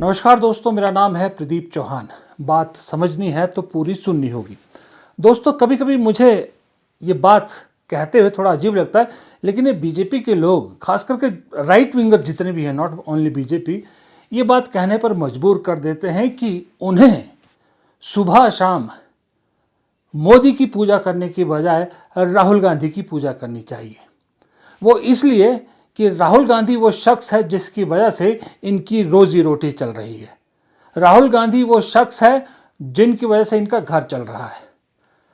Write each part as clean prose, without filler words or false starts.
नमस्कार दोस्तों, मेरा नाम है प्रदीप चौहान। बात समझनी है तो पूरी सुननी होगी। दोस्तों, कभी कभी मुझे ये बात कहते हुए थोड़ा अजीब लगता है, लेकिन ये बीजेपी के लोग, खास करके राइट विंगर जितने भी हैं, नॉट ओनली बीजेपी, ये बात कहने पर मजबूर कर देते हैं कि उन्हें सुबह शाम मोदी की पूजा करने की बजाय राहुल गांधी की पूजा करनी चाहिए। वो इसलिए कि राहुल गांधी वो शख्स है जिसकी वजह से इनकी रोजी रोटी चल रही है। राहुल गांधी वो शख्स है जिनकी वजह से इनका घर चल रहा है।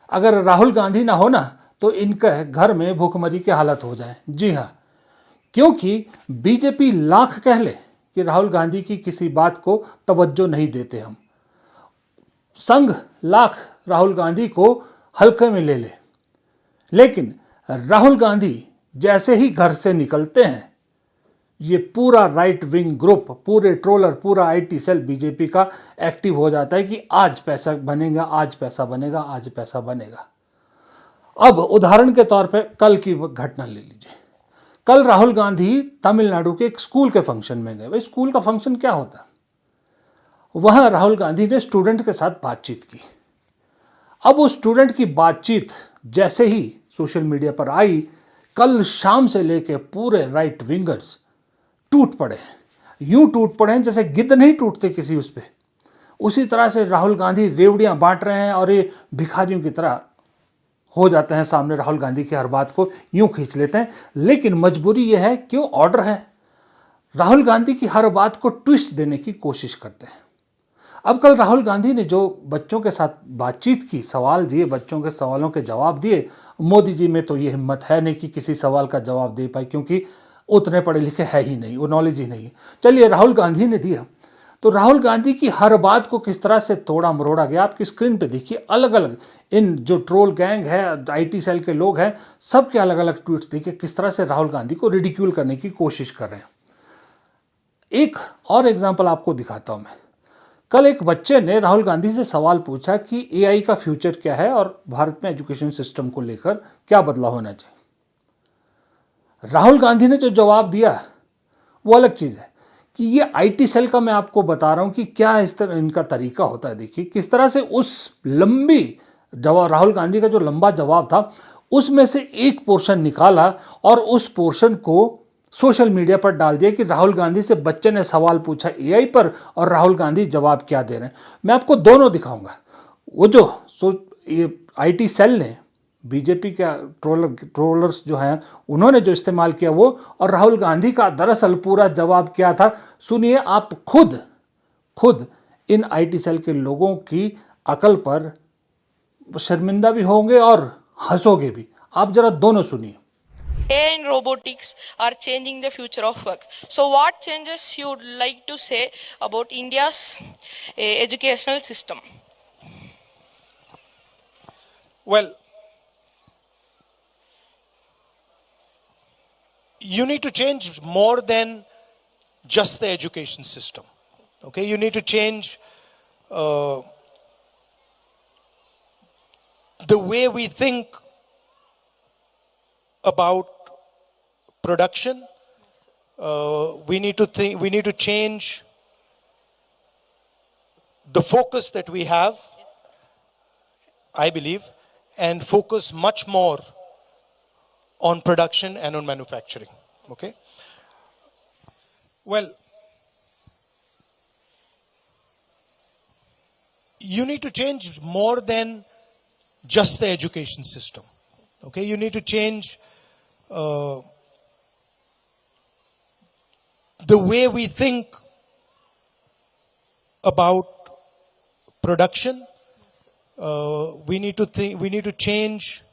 अगर राहुल गांधी ना हो ना तो इनके घर में भूखमरी की हालत हो जाए। जी हाँ, क्योंकि बीजेपी लाख कह ले कि राहुल गांधी की किसी बात को तवज्जो नहीं देते हम, संघ लाख राहुल गांधी को हल्के में ले ले, लेकिन राहुल गांधी जैसे ही घर से निकलते हैं, ये पूरा राइट विंग ग्रुप, पूरे ट्रोलर, पूरा आईटी सेल बीजेपी का एक्टिव हो जाता है कि आज पैसा बनेगा, आज पैसा बनेगा, आज पैसा बनेगा। अब उदाहरण के तौर पे कल की घटना ले लीजिए। कल राहुल गांधी तमिलनाडु के एक स्कूल के फंक्शन में गए। भाई, स्कूल का फंक्शन क्या होता है? वहां राहुल गांधी ने स्टूडेंट के साथ बातचीत की। अब उस स्टूडेंट की बातचीत जैसे ही सोशल मीडिया पर आई, कल शाम से लेके पूरे राइट विंगर्स टूट पड़े। यूं टूट पड़े जैसे गिद्ध नहीं टूटते किसी उस पे, उसी तरह से राहुल गांधी रेवड़ियां बांट रहे हैं और ये भिखारियों की तरह हो जाते हैं सामने। राहुल गांधी की हर बात को यूं खींच लेते हैं, लेकिन मजबूरी यह है कि वो ऑर्डर है। राहुल गांधी की हर बात को ट्विस्ट देने की कोशिश करते हैं। अब कल राहुल गांधी ने जो बच्चों के साथ बातचीत की, सवाल दिए, बच्चों के सवालों के जवाब दिए, मोदी जी में तो ये हिम्मत है नहीं कि किसी सवाल का जवाब दे पाए, क्योंकि उतने पढ़े लिखे है ही नहीं, वो नॉलेज ही नहीं है। चलिए, राहुल गांधी ने दिया, तो राहुल गांधी की हर बात को किस तरह से तोड़ा मरोड़ा गया आपकी स्क्रीन पे देखिए। अलग अलग इन जो ट्रोल गैंग है, आईटी सेल के लोग हैं, सबके अलग अलग ट्वीट्स देखिए किस तरह से राहुल गांधी को रिडिक्यूल करने की कोशिश कर रहे हैं। एक और एग्जाम्पल आपको दिखाता हूं मैं। कल एक बच्चे ने राहुल गांधी से सवाल पूछा कि एआई का फ्यूचर क्या है और भारत में एजुकेशन सिस्टम को लेकर क्या बदलाव होना चाहिए। राहुल गांधी ने जो जवाब दिया वो अलग चीज़ है। कि ये आईटी सेल का मैं आपको बता रहा हूं कि क्या इस तरह इनका तरीका होता है। देखिए किस तरह से उस लंबी जवाब, राहुल गांधी का जो लंबा जवाब था, उसमें से एक पोर्शन निकाला और उस पोर्शन को सोशल मीडिया पर डाल दिया कि राहुल गांधी से बच्चे ने सवाल पूछा एआई पर और राहुल गांधी जवाब क्या दे रहे हैं। मैं आपको दोनों दिखाऊंगा। वो जो ये आईटी सेल ने, बीजेपी के ट्रोलर्स जो हैं, उन्होंने जो इस्तेमाल किया वो, और राहुल गांधी का दरअसल पूरा जवाब क्या था, सुनिए। आप खुद इन आईटी सेल के लोगों की अकल पर शर्मिंदा भी होंगे और हंसोगे भी। आप जरा दोनों सुनिए। AI and robotics are changing the future of work. So what changes you would like to say about India's educational system? Well, you need to change more than just the education system. Okay, you need to change the way we think about production. We need to change the focus that we have, I believe, and focus much more on production and on manufacturing. Okay? Well, you need to change more than just the education system. Okay? You need to change the way we think about production. We need to change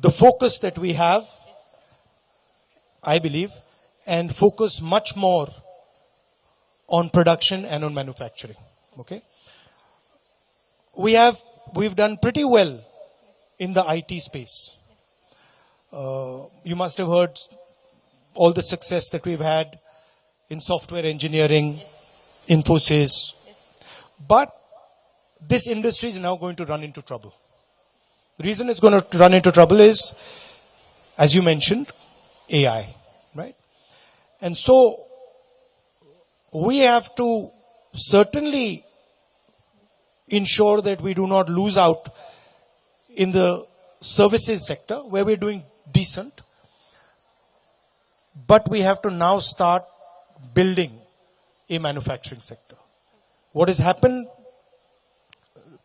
the focus that we have, I believe, and focus much more on production and on manufacturing. Okay? We've done pretty well in the IT space. You must have heard all the success that we've had in software engineering, Infosys. But this industry is now going to run into trouble. The reason it's going to run into trouble is, as you mentioned, AI, right? And so we have to certainly ensure that we do not lose out in the services sector where we're doing decent. But we have to now start building a manufacturing sector. What has happened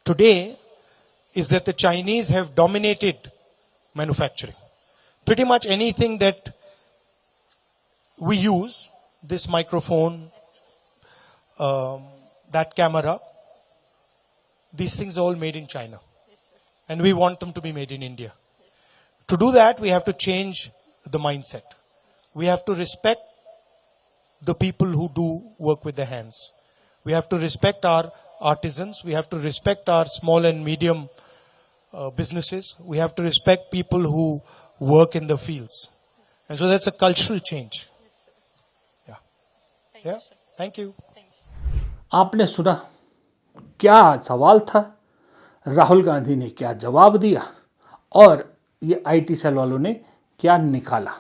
today is that the Chinese have dominated manufacturing. Pretty much anything that we use, this microphone, that camera, these things are all made in China. And we want them to be made in India. To do that, we have to change the mindset. We have to respect the people who do work with their hands. We have to respect our artisans. We have to respect our small and medium businesses. We have to respect people who work in the fields. And so that's a cultural change. Yeah. Thank Yeah. you, sir. Thank you. Thank you, sir. आपने सुना क्या सवाल था, राहुल गांधी ने क्या जवाब दिया और ये आईटी सेल वालों ने क्या निकाला।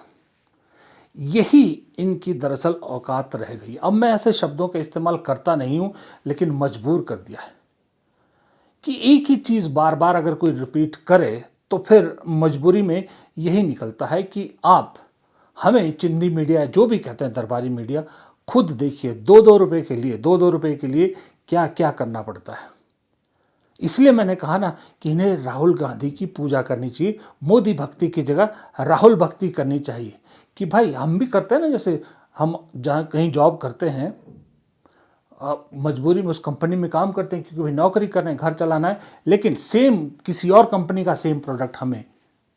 यही इनकी दरअसल औकात रह गई। अब मैं ऐसे शब्दों का इस्तेमाल करता नहीं हूं, लेकिन मजबूर कर दिया है कि एक ही चीज़ बार बार अगर कोई रिपीट करे तो फिर मजबूरी में यही निकलता है कि आप हमें चिंदी मीडिया, जो भी कहते हैं दरबारी मीडिया, खुद देखिए 2-2 रुपए के लिए, 2-2 रुपए के लिए क्या क्या करना पड़ता है। इसलिए मैंने कहा ना कि इन्हें राहुल गांधी की पूजा करनी चाहिए, मोदी भक्ति की जगह राहुल भक्ति करनी चाहिए। कि भाई हम भी करते हैं ना, जैसे हम जहाँ कहीं जॉब करते हैं, मजबूरी में उस कंपनी में काम करते हैं क्योंकि भाई नौकरी कर रहे हैं, घर चलाना है, लेकिन सेम किसी और कंपनी का सेम प्रोडक्ट हमें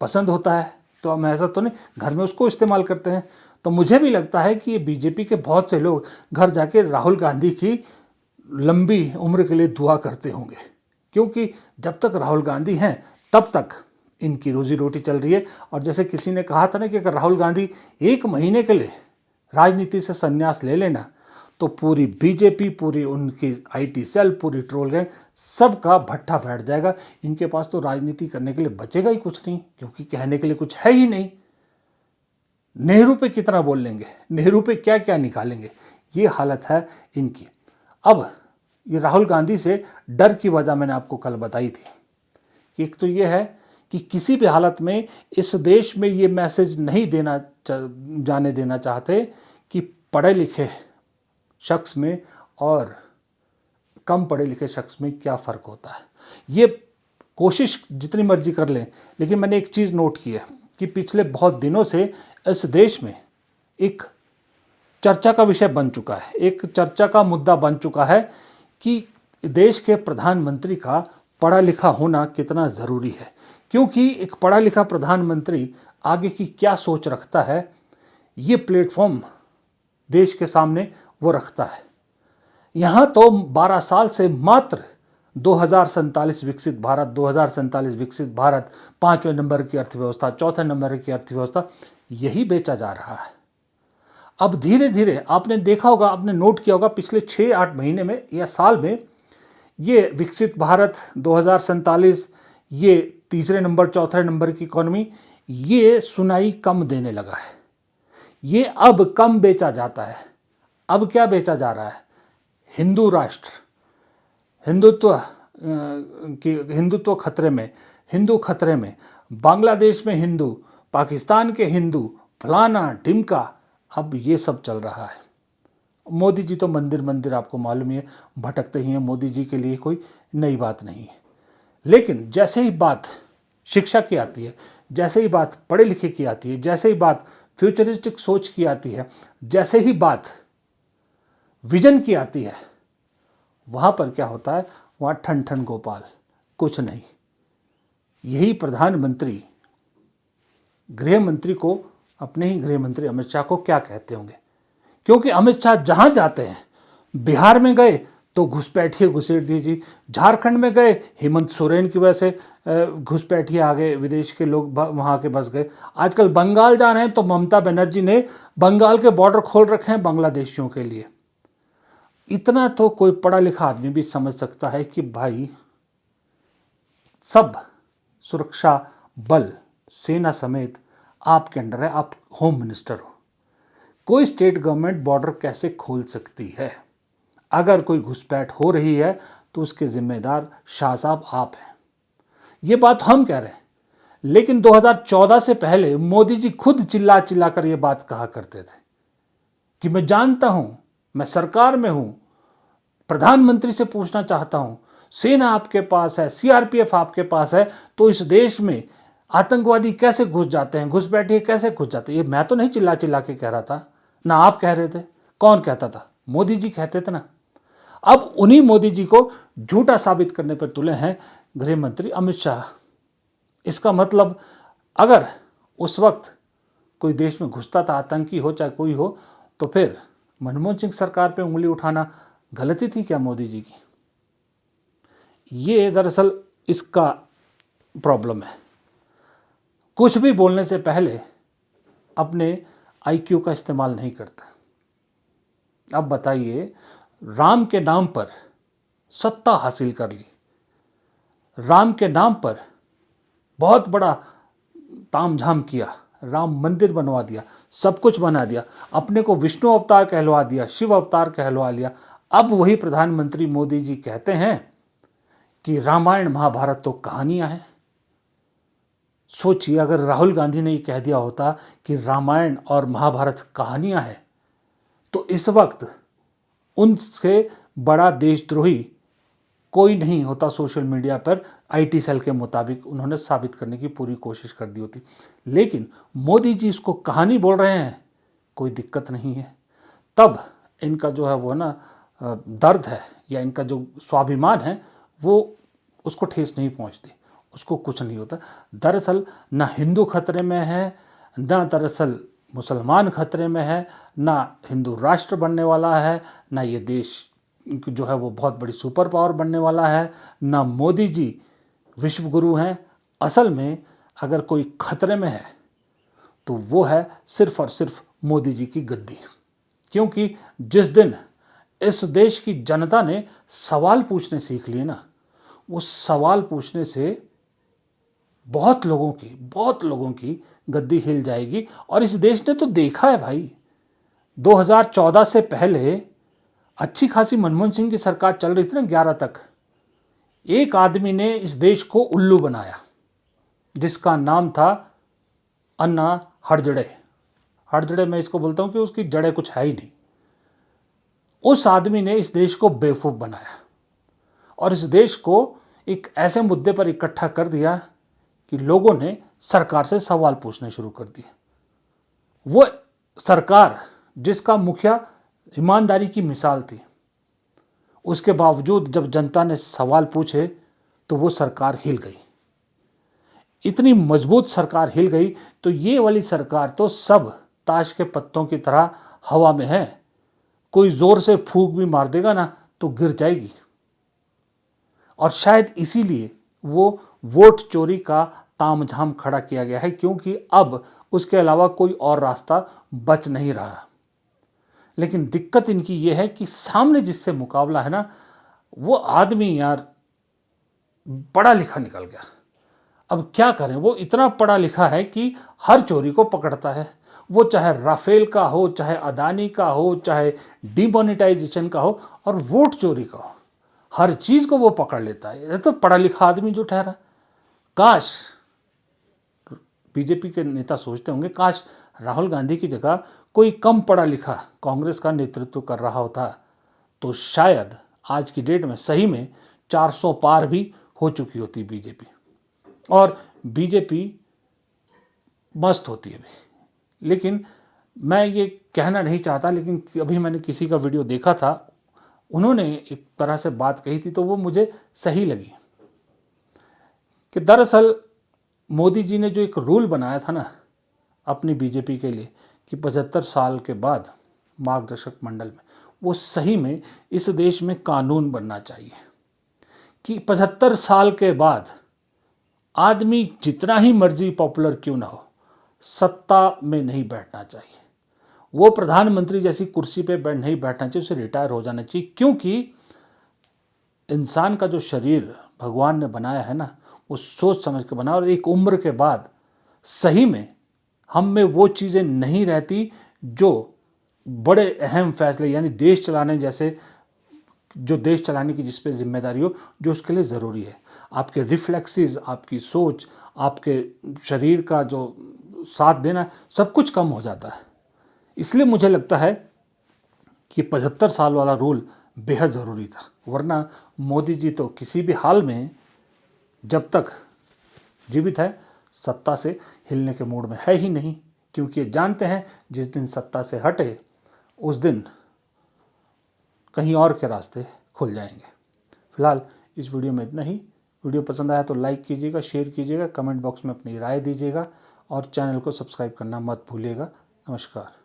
पसंद होता है तो हम ऐसा तो नहीं घर में उसको इस्तेमाल करते हैं। तो मुझे भी लगता है कि ये बीजेपी के बहुत से लोग घर जाके राहुल गांधी की लंबी उम्र के लिए दुआ करते होंगे, क्योंकि जब तक राहुल गांधी हैं तब तक इनकी रोजी रोटी चल रही है। और जैसे किसी ने कहा था ना कि अगर राहुल गांधी 1 महीने के लिए राजनीति से संन्यास ले लेना तो पूरी बीजेपी, पूरी उनकी आईटी सेल, पूरी ट्रोल गैंग, सबका भट्ठा बैठ जाएगा। इनके पास तो राजनीति करने के लिए बचेगा ही कुछ नहीं, क्योंकि कहने के लिए कुछ है ही नहीं। नेहरू पे कितना बोल लेंगे, नेहरू पे क्या क्या निकालेंगे, ये हालत है इनकी। अब ये राहुल गांधी से डर की वजह मैंने आपको कल बताई थी कि एक तो ये है कि किसी भी हालत में इस देश में ये मैसेज नहीं जाने देना चाहते कि पढ़े लिखे शख्स में और कम पढ़े लिखे शख्स में क्या फ़र्क होता है। ये कोशिश जितनी मर्जी कर लें, लेकिन मैंने एक चीज़ नोट की है कि पिछले बहुत दिनों से इस देश में एक चर्चा का विषय बन चुका है, एक चर्चा का मुद्दा बन चुका है कि देश के प्रधानमंत्री का पढ़ा लिखा होना कितना ज़रूरी है। क्योंकि एक पढ़ा लिखा प्रधानमंत्री आगे की क्या सोच रखता है, ये प्लेटफॉर्म देश के सामने वो रखता है। यहाँ तो 12 साल से मात्र 2047 विकसित भारत, 2047 विकसित भारत, 5वें नंबर की अर्थव्यवस्था, 4थे नंबर की अर्थव्यवस्था, यही बेचा जा रहा है। अब धीरे धीरे आपने देखा होगा, आपने नोट किया होगा, पिछले 6-8 महीने में या साल में ये विकसित भारत 2047, ये तीसरे नंबर, 4थे नंबर की इकोनॉमी, ये सुनाई कम देने लगा है। ये अब कम बेचा जाता है। अब क्या बेचा जा रहा है? हिंदू राष्ट्र, हिंदुत्व खतरे में, हिंदू खतरे में, बांग्लादेश में हिंदू, पाकिस्तान के हिंदू, फलाना ढिमका, अब ये सब चल रहा है। मोदी जी तो मंदिर मंदिर आपको मालूम ही है, भटकते ही हैं। मोदी जी के लिए कोई नई बात नहीं है। लेकिन जैसे ही बात शिक्षा की आती है, जैसे ही बात पढ़े लिखे की आती है, जैसे ही बात फ्यूचरिस्टिक सोच की आती है, जैसे ही बात विजन की आती है, वहाँ पर क्या होता है? वहाँ ठन ठन गोपाल, कुछ नहीं। यही प्रधानमंत्री गृह मंत्री को, अपने ही गृह मंत्री अमित शाह को क्या कहते होंगे? क्योंकि अमित शाह जहाँ जाते हैं, बिहार में गए तो घुसपैठिए घुसेड़ दीजिए, झारखंड में गए हेमंत सोरेन की वजह से घुसपैठिए आ गए, विदेश के लोग वहाँ के बस गए। आजकल बंगाल जा रहे हैं तो ममता बनर्जी ने बंगाल के बॉर्डर खोल रखे हैं बांग्लादेशियों के लिए। इतना तो कोई पढ़ा लिखा आदमी भी समझ सकता है कि भाई सब सुरक्षा बल, सेना समेत आपके अंडर है, आप होम मिनिस्टर हो। कोई स्टेट गवर्नमेंट बॉर्डर कैसे खोल सकती है? अगर कोई घुसपैठ हो रही है तो उसके जिम्मेदार शाह साहब आप हैं। ये बात हम कह रहे हैं, लेकिन 2014 से पहले मोदी जी खुद चिल्ला चिल्ला कर ये बात कहा करते थे कि मैं जानता हूं, मैं सरकार में हूं, प्रधानमंत्री से पूछना चाहता हूं, सेना आपके पास है, सीआरपीएफ आपके पास है, तो इस देश में आतंकवादी कैसे घुस जाते हैं, घुसपैठिए कैसे घुस जाते हैं। ये मैं तो नहीं चिल्ला चिल्ला के कह रहा था, ना आप कह रहे थे। कौन कहता था? मोदी जी कहते थे ना। अब उन्हीं मोदी जी को झूठा साबित करने पर तुले हैं गृह मंत्री अमित शाह। इसका मतलब अगर उस वक्त कोई देश में घुसता था, आतंकी हो चाहे कोई हो, तो फिर मनमोहन सिंह सरकार पे उंगली उठाना गलती थी क्या मोदी जी की? ये दरअसल इसका प्रॉब्लम है। कुछ भी बोलने से पहले अपने आईक्यू का इस्तेमाल नहीं करता। अब बताइए, राम के नाम पर सत्ता हासिल कर ली, राम के नाम पर बहुत बड़ा तामझाम किया, राम मंदिर बनवा दिया, सब कुछ बना दिया, अपने को विष्णु अवतार कहलवा दिया, शिव अवतार कहलवा लिया। अब वही प्रधानमंत्री मोदी जी कहते हैं कि रामायण महाभारत तो कहानियां हैं। सोचिए, अगर राहुल गांधी ने ये कह दिया होता कि रामायण और महाभारत कहानियां हैं, तो इस वक्त उनसे बड़ा देशद्रोही कोई नहीं होता। सोशल मीडिया पर आईटी सेल के मुताबिक उन्होंने साबित करने की पूरी कोशिश कर दी होती। लेकिन मोदी जी इसको कहानी बोल रहे हैं, कोई दिक्कत नहीं है। तब इनका जो है वो ना दर्द है या इनका जो स्वाभिमान है वो उसको ठेस नहीं पहुंचती, उसको कुछ नहीं होता। दरअसल ना हिंदू खतरे में है, ना दरअसल मुसलमान खतरे में है, ना हिंदू राष्ट्र बनने वाला है, ना ये देश जो है वो बहुत बड़ी सुपर पावर बनने वाला है, ना मोदी जी विश्व गुरु हैं। असल में अगर कोई खतरे में है तो वो है सिर्फ और सिर्फ मोदी जी की गद्दी। क्योंकि जिस दिन इस देश की जनता ने सवाल पूछने सीख लिए ना, वो सवाल पूछने से बहुत लोगों की गद्दी हिल जाएगी। और इस देश ने तो देखा है भाई, 2014 से पहले अच्छी खासी मनमोहन सिंह की सरकार चल रही थी ना 11 तक, एक आदमी ने इस देश को उल्लू बनाया जिसका नाम था अन्ना हड़जड़े। हड़जड़े मैं इसको बोलता हूं कि उसकी जड़ें कुछ है ही नहीं। उस आदमी ने इस देश को बेवकूफ बनाया और इस देश को एक ऐसे मुद्दे पर इकट्ठा कर दिया कि लोगों ने सरकार से सवाल पूछने शुरू कर दिए। वो सरकार जिसका मुखिया ईमानदारी की मिसाल थी, उसके बावजूद जब जनता ने सवाल पूछे तो वो सरकार हिल गई। इतनी मजबूत सरकार हिल गई तो ये वाली सरकार तो सब ताश के पत्तों की तरह हवा में है। कोई जोर से फूंक भी मार देगा ना तो गिर जाएगी। और शायद इसीलिए वो वोट चोरी का तामझाम खड़ा किया गया है, क्योंकि अब उसके अलावा कोई और रास्ता बच नहीं रहा। लेकिन दिक्कत इनकी ये है कि सामने जिससे मुकाबला है ना, वो आदमी यार पढ़ा लिखा निकल गया। अब क्या करें, वो इतना पढ़ा लिखा है कि हर चोरी को पकड़ता है। वो चाहे राफेल का हो, चाहे अदानी का हो, चाहे डिमोनेटाइजेशन का हो, और वोट चोरी का हो, हर चीज को वो पकड़ लेता है। ये तो पढ़ा लिखा आदमी जो ठहरा। काश बीजेपी के नेता सोचते होंगे, काश राहुल गांधी की जगह कोई कम पढ़ा लिखा कांग्रेस का नेतृत्व कर रहा होता तो शायद आज की डेट में सही में 400 पार भी हो चुकी होती बीजेपी, और बीजेपी मस्त होती है अभी। लेकिन मैं ये कहना नहीं चाहता, लेकिन अभी मैंने किसी का वीडियो देखा था, उन्होंने एक तरह से बात कही थी तो वो मुझे सही लगी कि दरअसल मोदी जी ने जो एक रूल बनाया था ना अपनी बीजेपी के लिए कि 75 साल के बाद मार्गदर्शक मंडल में, वो सही में इस देश में कानून बनना चाहिए कि 75 साल के बाद आदमी जितना ही मर्जी पॉपुलर क्यों ना हो, सत्ता में नहीं बैठना चाहिए। वो प्रधानमंत्री जैसी कुर्सी पे नहीं बैठना चाहिए, उसे रिटायर हो जाना चाहिए। क्योंकि इंसान का जो शरीर भगवान ने बनाया है ना, वो सोच समझ के बना, और एक उम्र के बाद सही में हम में वो चीज़ें नहीं रहती जो बड़े अहम फैसले यानी देश चलाने जैसे जो देश चलाने की जिस पे जिम्मेदारी हो, जो उसके लिए ज़रूरी है। आपके रिफ्लेक्सेस, आपकी सोच, आपके शरीर का जो साथ देना, सब कुछ कम हो जाता है। इसलिए मुझे लगता है कि 75 साल वाला रूल बेहद ज़रूरी था, वरना मोदी जी तो किसी भी हाल में जब तक जीवित है सत्ता से हिलने के मूड में है ही नहीं, क्योंकि ये जानते हैं जिस दिन सत्ता से हटे उस दिन कहीं और के रास्ते खुल जाएंगे। फिलहाल इस वीडियो में इतना ही। वीडियो पसंद आया तो लाइक कीजिएगा, शेयर कीजिएगा, कमेंट बॉक्स में अपनी राय दीजिएगा और चैनल को सब्सक्राइब करना मत भूलिएगा। नमस्कार।